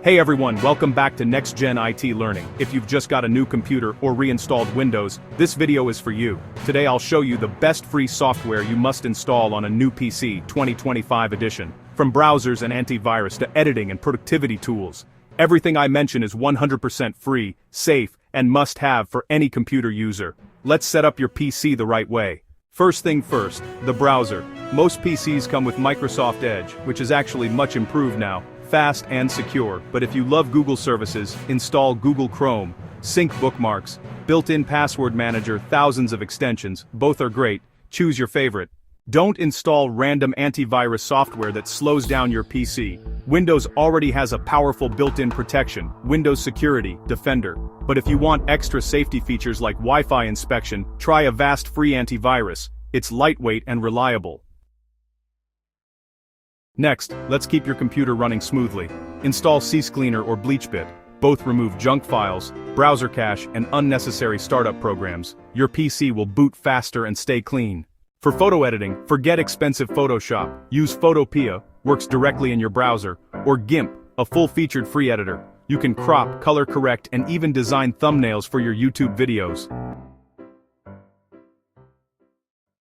Hey everyone, welcome back to Next Gen IT Learning. If you've just got a new computer or reinstalled Windows, this video is for you. Today I'll show you the best free software you must install on a new PC 2025 edition. From browsers and antivirus to editing and productivity tools, everything I mention is 100% free, safe, and must-have for any computer user. Let's set up your PC the right way. First thing first, the browser. Most PCs come with Microsoft Edge, which is actually much improved now. Fast and secure, but if you love Google services, install Google Chrome, sync bookmarks, built-in password manager, thousands of extensions, both are great, choose your favorite. Don't install random antivirus software that slows down your PC. Windows already has a powerful built-in protection, Windows Security, Defender. But if you want extra safety features like Wi-Fi inspection, try Avast free antivirus. It's lightweight and reliable. Next, let's keep your computer running smoothly. Install CCleaner or BleachBit. Both remove junk files, browser cache, and unnecessary startup programs. Your PC will boot faster and stay clean. For photo editing, forget expensive Photoshop. Use Photopea, works directly in your browser, or GIMP, a full-featured free editor. You can crop, color correct, and even design thumbnails for your YouTube videos.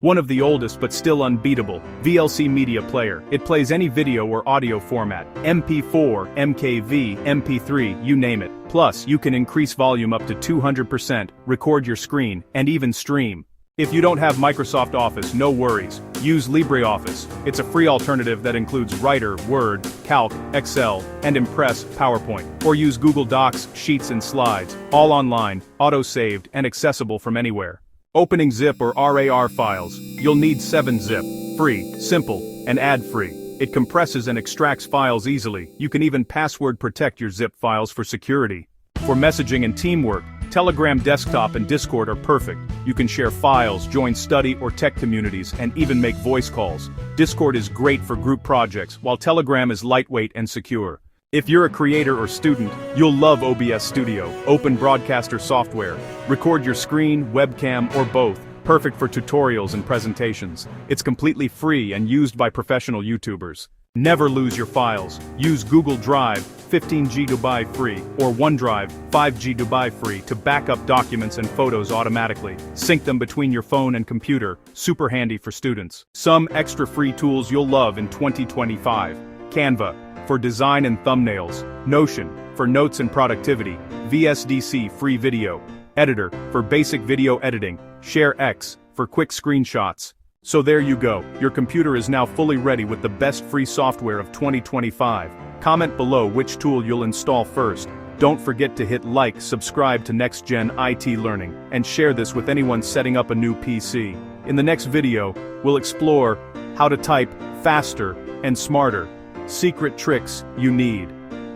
One of the oldest but still unbeatable, VLC Media Player. It plays any video or audio format, MP4, MKV, MP3, you name it. Plus, you can increase volume up to 200%, record your screen, and even stream. If you don't have Microsoft Office, no worries. Use LibreOffice. It's a free alternative that includes Writer, Word, Calc, Excel, and Impress, PowerPoint. Or use Google Docs, Sheets and Slides, all online, auto-saved, and accessible from anywhere. Opening zip or RAR files, you'll need 7-zip, free, simple, and ad-free. It compresses and extracts files easily. You can even password protect your zip files for security. For messaging and teamwork, Telegram Desktop and Discord are perfect. You can share files, join study or tech communities, and even make voice calls. Discord is great for group projects, while Telegram is lightweight and secure. If you're a creator or student, you'll love OBS Studio, open broadcaster software. Record your screen, webcam, or both, perfect for tutorials and presentations. It's completely free and used by professional YouTubers. Never lose your files. Use Google Drive, 15 GB free, or OneDrive, 5 GB free to back up documents and photos automatically. Sync them between your phone and computer, super handy for students. Some extra free tools you'll love in 2025. Canva, for design and thumbnails. Notion, for notes and productivity. VSDC free video. Editor, for basic video editing. ShareX, for quick screenshots. So there you go, your computer is now fully ready with the best free software of 2025. Comment below which tool you'll install first. Don't forget to hit like, subscribe to Next Gen IT Learning, and share this with anyone setting up a new PC. In the next video, we'll explore how to type faster and smarter. Secret tricks you need.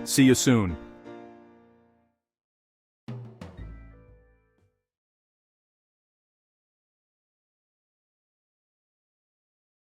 See you soon.